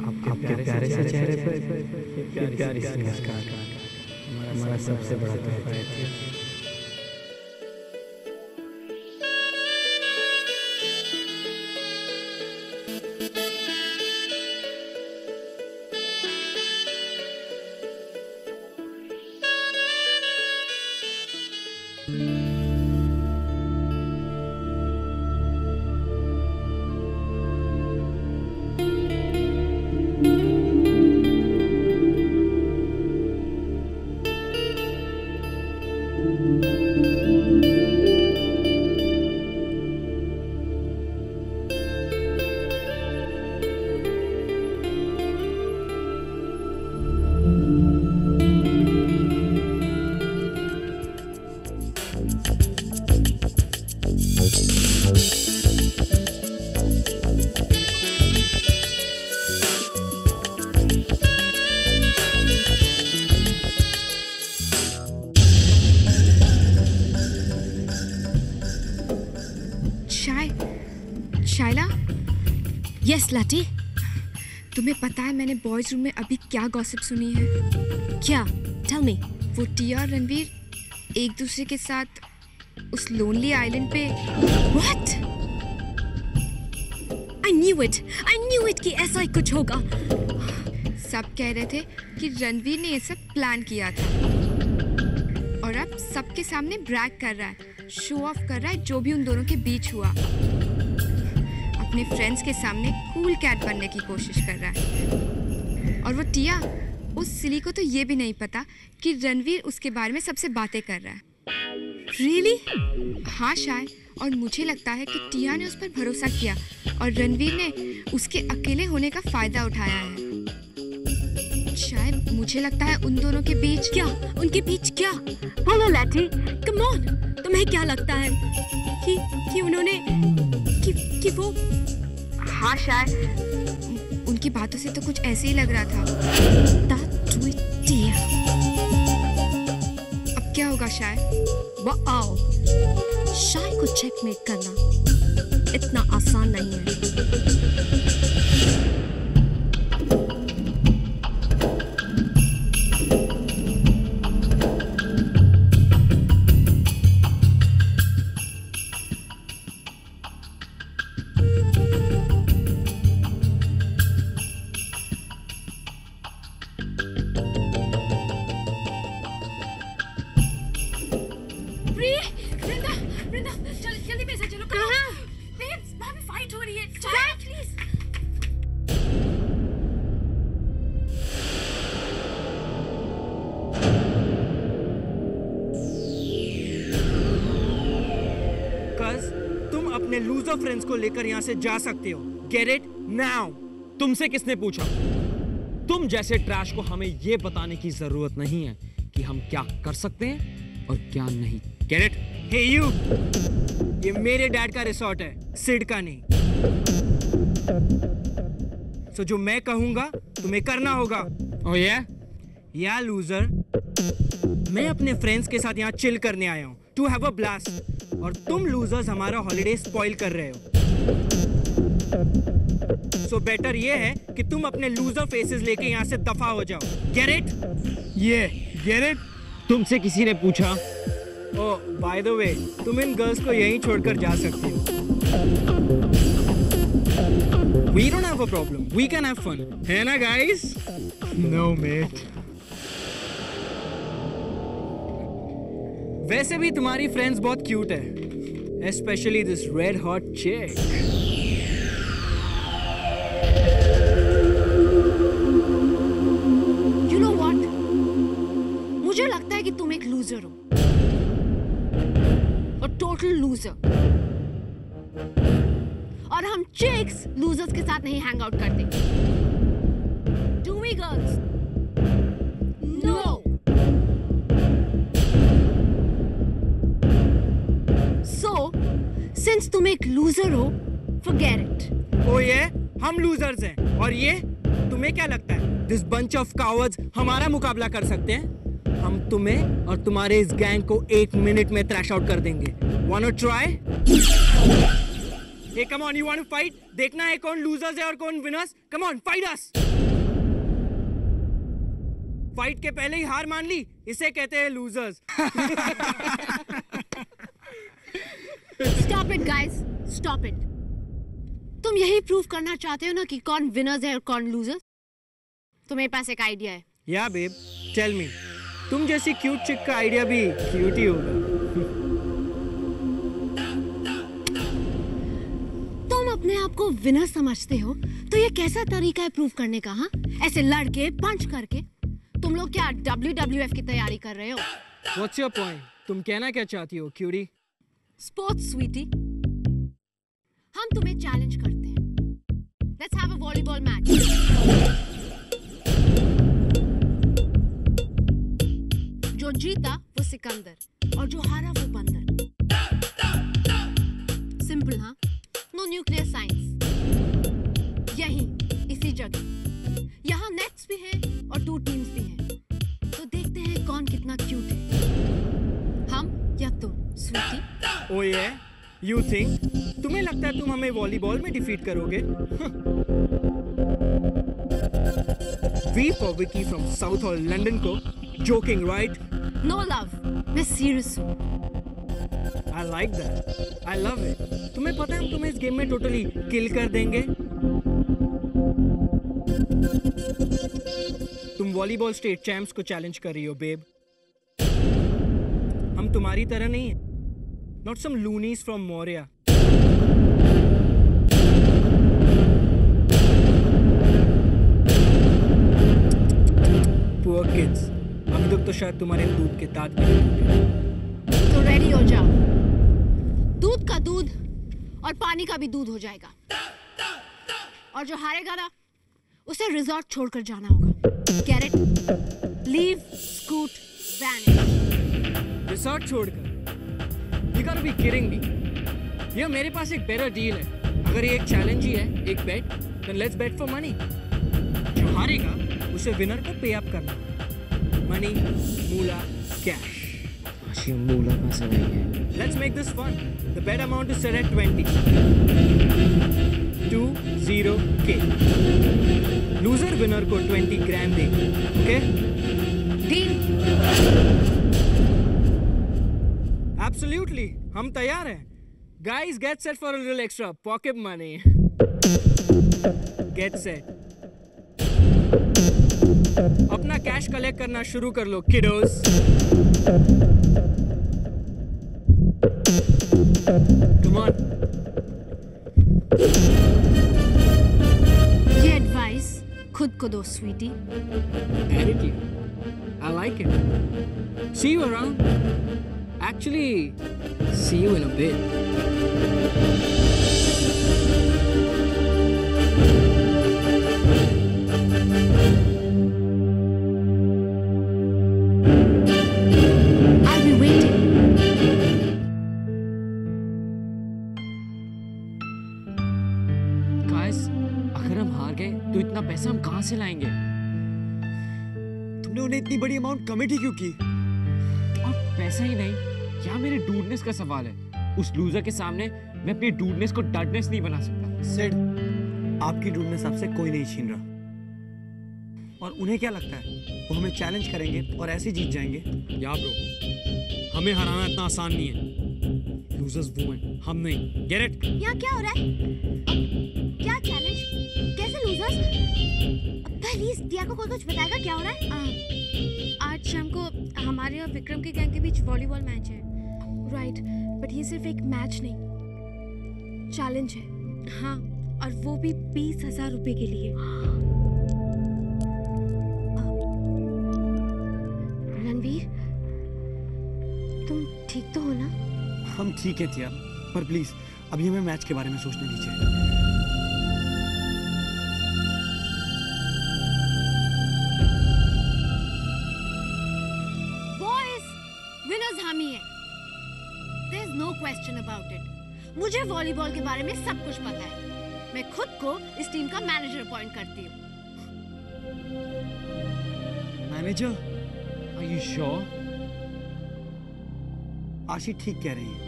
आपके प्यारे से चेहरे पर प्यारी सी मुस्कान हमारा सबसे बड़ा तोहफा है। शाइला, यस लाटी, तुम्हें पता है मैंने बॉयज रूम में अभी क्या गॉसिप सुनी है? क्या? Tell me. वो टिया और रणवीर एक दूसरे के साथ उस लोनली आइलैंड पे। व्हाट? आई न्यू इट कि ऐसा ही कुछ होगा। सब कह रहे थे कि रणवीर ने ये सब प्लान किया था और अब सबके सामने ब्रैग कर रहा है, शो ऑफ कर रहा है जो भी उन दोनों के बीच हुआ। अपने फ्रेंड्स के सामने कूल कैट बनने की कोशिश कर रहा है। और वो टिया, उस सिली को तो ये भी नहीं पता कि रणवीर उसके बारे में सबसे बातें कर रहा है। रियली? हाँ शायद। और मुझे लगता है कि टिया ने उस पर भरोसा किया और रणवीर ने उसके अकेले होने का फायदा उठाया है। शायद मुझे लगता है उन दोनों के बीच। क्या? उनके बीच क्या? बोलो लैटी, कम ऑन। तुम्हें क्या लगता है कि उन्होंने कि वो? हाँ शायद, उनकी बातों से तो कुछ ऐसे ही लग रहा था। अब क्या होगा शायद? वाओ, शाय को चेकमेट करना इतना आसान नहीं है। अपने लूजर फ्रेंड्स को लेकर यहाँ से जा सकते हो। Get it now। तुमसे किसने पूछा? तुम जैसे ट्रैश को हमें ये बताने की जरूरत नहीं है कि हम क्या कर सकते हैं और क्या नहीं। Get it? Hey you, ये मेरे डैड का रिसोर्ट है, सिड का नहीं। So जो मैं कहूँगा तुम्हें करना होगा। Oh yeah? या लूजर, मैं अपने फ्रेंड्स के साथ यहाँ चिल करने आया हूँ, to have a blast। और तुम लूजर्स हमारा हॉलिडे स्पॉइल कर रहे हो। सो बेटर ये है कि तुम अपने लूजर फेसेस लेके यहाँ से दफा हो जाओ। Get it? Get it? तुमसे किसी ने पूछा? ओह, by the way, तुम इन गर्ल्स को यहीं छोड़कर जा सकते हो। We don't have a problem. We can have fun. है ना guys? No mate. वैसे भी तुम्हारी फ्रेंड्स बहुत क्यूट है, especially this red hot chick। You know what? मुझे लगता है कि तुम एक लूजर हो, और टोटल लूजर। और हम चिक्स लूजर्स के साथ नहीं हैंग आउट करते। Do we girls? No। So, since तुम एक लूजर हो, Forget it. ओ ये हम लूजर्स हैं और ये तुम्हें क्या लगता है दिस बंच ऑफ कावर्ड्स हमारा मुकाबला कर सकते हैं? हम तुम्हें और तुम्हारे इस गैंग को 1 मिनट में थ्रैश आउट कर देंगे. Wanna try? Hey, come on, you want to fight? देखना है कौन लूजर्स है और कौन winners? Come on, fight us! Fight के पहले ही हार मान ली, इसे कहते हैं losers. Stop it, guys. Stop it. तुम यही प्रूव करना चाहते हो ना कि कौन विनर्स है और कौन लूजर्स? तो मेरे पास एक आइडिया है. या बेब, टेल मी. तुम जैसी क्यूट चिक का आइडिया भी क्यूट ही होगा. तुम अपने आप को विनर समझते हो तो ये कैसा तरीका है प्रूव करने का? हाँ, ऐसे लड़के पंच करके. तुम लोग क्या WWF की तैयारी कर रहे हो? What's your point? तुम कहना क्या चाहती हो, क्यूटी? स्पोर्ट्स स्वीटी, हम तुम्हें चैलेंज करते हैं. Let's have a volleyball match. जो जीता वो सिकंदर और जो हारा वो बंदर. सिंपल, हाँ? No nuclear science. यहीं इसी जगह. यहाँ नेट्स भी हैं और 2 टीम्स भी हैं. तो देखते हैं कौन कितना क्यूट है, हम या तुम, Sweety. Oh yeah? You think? तुम्हें लगता है तुम हमें वॉलीबॉल में डिफीट करोगे? V for Vicky from South Hall, London को joking, right? No love, मैं सीरियस हूँ. I like that. I love it. तुम्हें पता है हम तुम्हें इस गेम में टोटली किल कर देंगे. तुम वॉलीबॉल स्टेट चैंप्स को चैलेंज कर रही हो, बेब. हम तुम्हारी तरह नहीं है. Not some loonies from Moria. Poor kids. अभी तक तो शायद तुम्हारे दूध के दांत भी नहीं टूटे. तो रेडी हो जाओ. दूध का दूध और पानी का भी दूध हो जाएगा. और जो हारेगा ना, उसे रिजॉर्ट छोड़कर जाना होगा. Get it? Leave, scoot, vanish. Resort छोड़कर? You gotta be kidding me. ये मेरे पास एक better deal है. अगर ये एक चैलेंज ही है, एक bet, then let's bet for money. जो हारेगा, उसे विनर को पे अप करना. Money, मूला, cash. ये मूला कहाँ से लाएंगे? Let's make this fun. The bet amount is set at 20. 20K. Loser winner को 20 grand देगा. Okay? Deal. Absolutely. हम तैयार हैं. Guys, get set for a little extra pocket money. Get set. अपना कैश कलेक्ट करना शुरू कर लो, kiddos. Come on. ये एडवाइस खुद को दो, Sweety. Attitude. I like it. See you around. Actually, see you in a bit. I'll be waiting. Guys, अगर हम हार गए तो इतना पैसा हम कहाँ से लाएंगे? तुमने उन्हें इतनी बड़ी अमाउंट कमिट ही क्यों की? और पैसा ही नहीं, क्या मेरे डूडनेस का सवाल है? उस लूजर के सामने मैं अपनी डूडनेस को डडनेस नहीं बना सकता. सिड, आपकी ढूंढने आपसे कोई नहीं छीन रहा. और उन्हें क्या लगता है वो हमें चैलेंज करेंगे और ऐसे जीत जाएंगे? या ब्रो, हमें हराना इतना आसान नहीं है. लूजर्स वो हैं, हम नहीं. Get it? यहाँ क्या हो रहा है? क्या चैलेंज? कैसे लूजर्स? प्लीज दिया को कोई कुछ बताएगा क्या हो रहा है? आज शाम को हमारे और विक्रम के गैंग के बीच वॉलीबॉल मैच है. राइट, बट ये सिर्फ एक मैच नहीं, चैलेंज है. हाँ, और वो भी 20,000 रुपए के लिए. रणवीर, तुम ठीक तो हो ना? हम ठीक है थिया, पर प्लीज अभी हमें मैच के बारे में सोचने दीजिए. बॉयज, विनर्स हम ही हैं. There's no question about it. मुझे वॉलीबॉल के बारे में सब कुछ पता है। मैं खुद को इस टीम का मैनेजर अपॉइंट करती हूँ। मैनेजर? Are you sure? आशी ठीक कह रही है,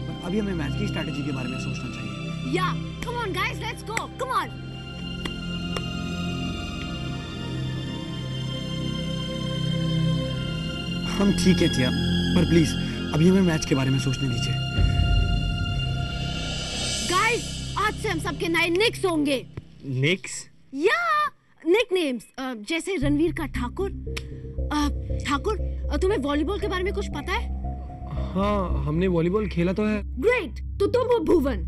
पर अभी हमें मैच की स्ट्रैटेजी के बारे में सोचना चाहिए। या, come on guys, let's go, come on. हम ठीक है टिया, पर प्लीज अभी हमें मैच के बारे में सोचने दीजिए। Guys, आज से हम सबके नए निक्स होंगे। निक्स? या, निकनेम्स, जैसे रणवीर का ठाकुर। ठाकुर, तुम्हें वॉलीबॉल के बारे में कुछ पता है? हाँ, हमने वॉलीबॉल खेला तो है। ग्रेट, तो तुम हो भुवन।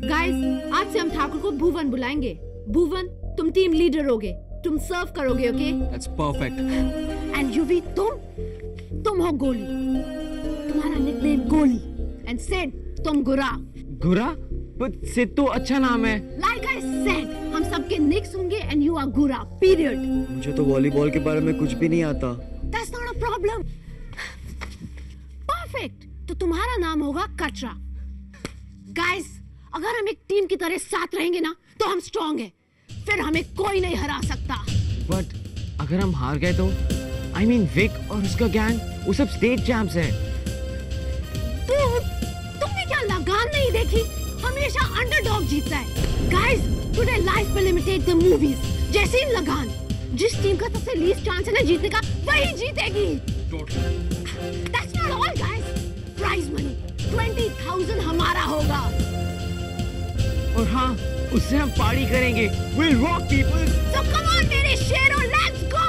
गाइस, आज से हम ठाकुर को भुवन बुलाएंगे। भुवन, तुम टीम लीडर होगे, तुम सर्व करोगे, ओके? That's perfect. एंड युवी, तुम हो गोली। तुम्हारा निकनेम गोली। एंड सिड, तुम गुरा। गुरा? पर सिड तो अच्छा नाम है। लाइक आई सेड, हम सबके निक्स होंगे एंड यू आर गुरा, पीरियड। मुझे तो वॉलीबॉल के बारे में कुछ भी नहीं आता। That's not a problem. Perfect. तो तुम्हारा नाम होगा कचरा। Guys, अगर हम एक टीम की तरह साथ रहेंगे ना, तो हम स्ट्रॉन्ग हैं। फिर हमें कोई नहीं हरा सकता। बट अगर हम हार गए तो? I mean, विक और उसका गैंग, वो सब स्टेट चैंप्स हैं। तुमने क्या लगान नहीं देखी? हमेशा अंडरडॉग जीतता है। Guys, today life will imitate the movies. जैसे ही लगान, जिस टीम का सबसे लीस्ट चांस है ना जीतने का, वही जीतेगी। That's not all, guys. Prize money 20,000 हमारा होगा। और हाँ, उससे हम पार्टी करेंगे। We'll rock people. So come on मेरे शेरों, let's go!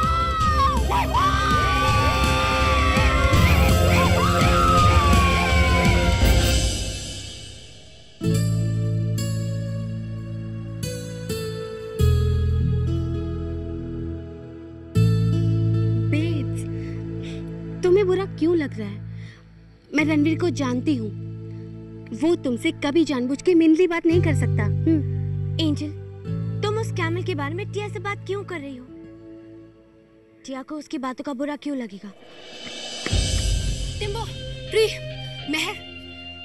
तुम्हें बुरा क्यों लग रहा है? मैं रणवीर को जानती हूँ। वो तुमसे कभी जानबूझ के मिनली बात नहीं कर सकता। एंजल, तुम उस कैमल के बारे में टिया से बात क्यों कर रही हो? टिया को उसकी बातों का बुरा क्यों लगेगा? टिम्बो, प्री, मेहर,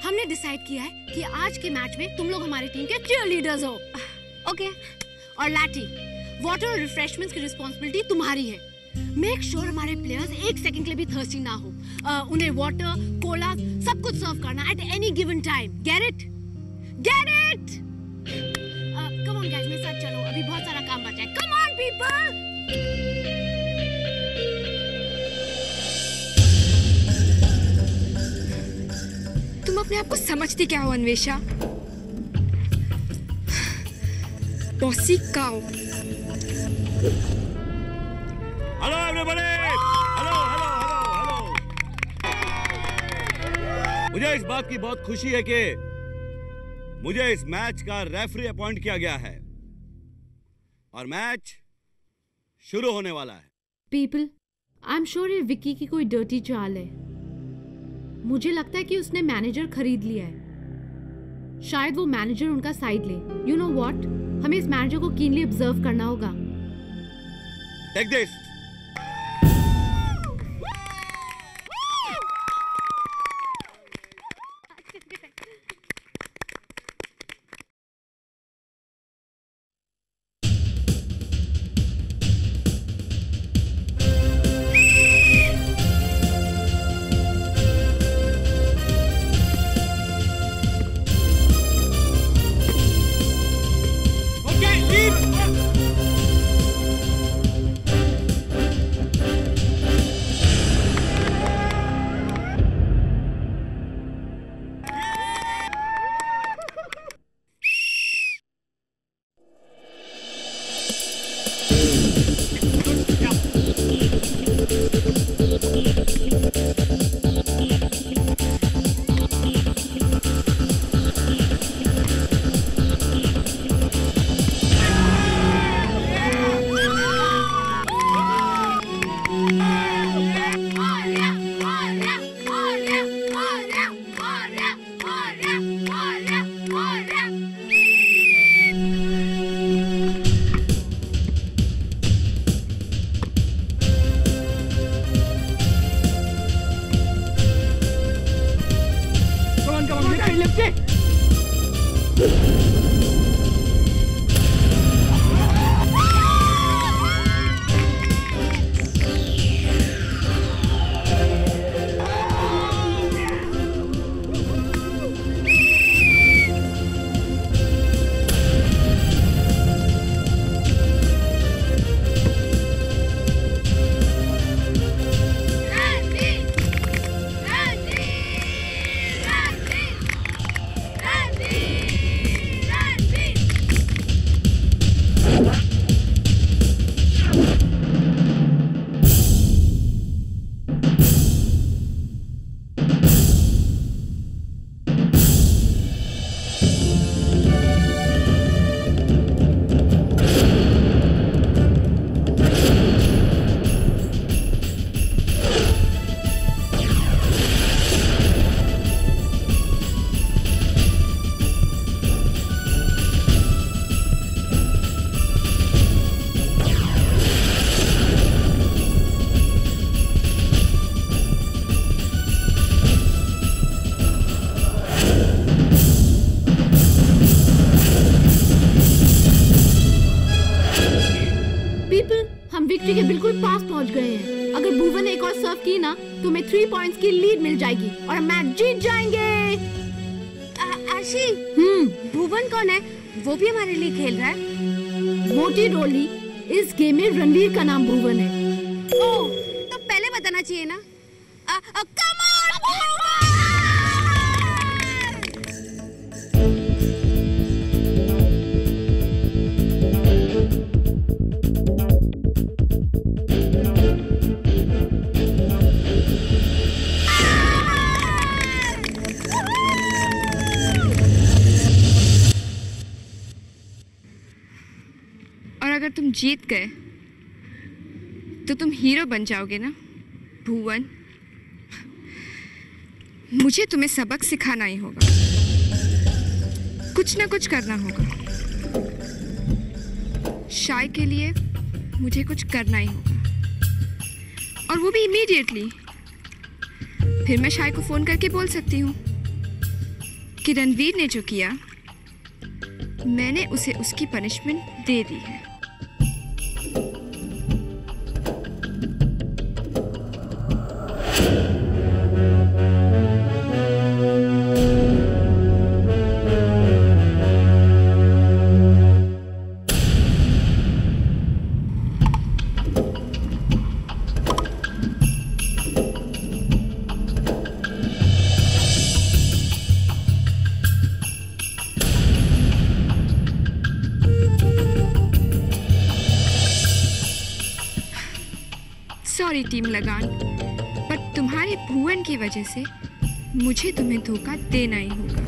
हमने डिसाइड किया है कि आज के मैच में तुम लोग हमारी टीम के चीयर लीडर्स हो। ओके। और लैटी, वाटर और रिफ्रेशमेंट्स की रिस्पॉन्सिबिलिटी तुम्हारी है। मेक श्योर हमारे प्लेयर्स एक सेकंड के लिए भी थर्स्टी ना हो। उन्हें वाटर, कोला सब कुछ सर्व करना at any given time. Get it? Get it? Come on guys, मेरे साथ चलो, अभी बहुत सारा काम बचा है। Come on people. तुम अपने आप को समझती क्या हो Anvesha? Bossy cow. Hello everybody, hello hello hello hello. मुझे इस बात की बहुत खुशी है कि मुझे इस मैच का रेफरी अपॉइंट किया गया है और मैच शुरू होने वाला है। पीपल, आई एम श्योर ये विक्की की कोई डर्टी चाल है। मुझे लगता है कि उसने मैनेजर खरीद लिया है। शायद वो मैनेजर उनका साइड ले। यू नो व्हाट, हमें इस मैनेजर को कीनली ऑब्जर्व करना होगा। Take this. विक्ट्री के बिल्कुल पास पहुंच गए हैं। अगर भुवन ने एक और सर्व की ना तो हमें 3 पॉइंट्स की लीड मिल जाएगी और हम मैच जीत जाएंगे। आशी, भुवन कौन है? वो भी हमारे लिए खेल रहा है? मोटी डोली, इस गेम में रणवीर का नाम भुवन है। ओह, तो पहले बताना चाहिए ना। कम ऑन भुवन! और अगर तुम जीत गए तो तुम हीरो बन जाओगे ना भुवन। मुझे तुम्हें सबक सिखाना ही होगा, कुछ ना कुछ करना होगा। शाय के लिए मुझे कुछ करना ही होगा, और वो भी इमीडिएटली। फिर मैं शाय को फोन करके बोल सकती हूँ कि रणवीर ने जो किया मैंने उसे उसकी पनिशमेंट दे दी है। सॉरी टीम लगान, पर तुम्हारे भुवन की वजह से मुझे तुम्हें धोखा देना ही होगा।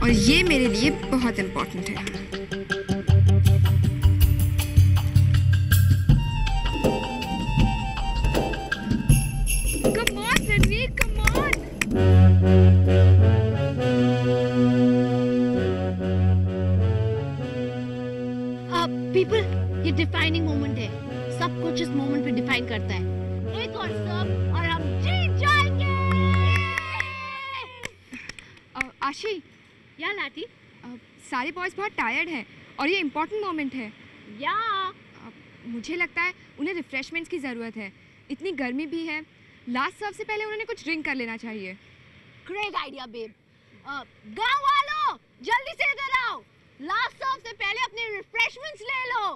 और ये मेरे लिए बहुत इंपॉर्टेंट है। Come on, Ranveer, come on! People, ये डिफाइनिंग मोमेंट है। सब कुछ इस मोमेंट पे डिफाइन करता है। एक और सर्व और हम जीत जाएंगे। आशी, या लाठी, सारे बॉयज बहुत टायर्ड हैं और ये इम्पोर्टेंट मोमेंट है। या मुझे लगता है उन्हें रिफ्रेशमेंट्स की ज़रूरत है। इतनी गर्मी भी है, लास्ट सर्व से पहले उन्होंने कुछ ड्रिंक कर लेना चाहिए। Great idea babe. गांव वालों, जल्दी से इधर आओ। लास्ट सर्व से पहले अपने रिफ्रेशमेंट्स ले लो।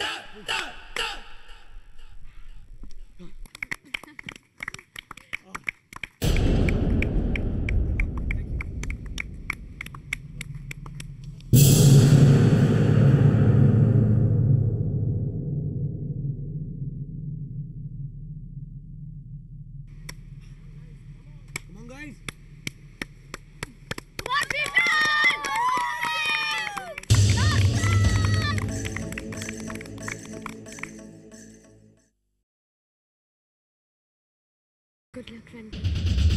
Good luck, Ranveer.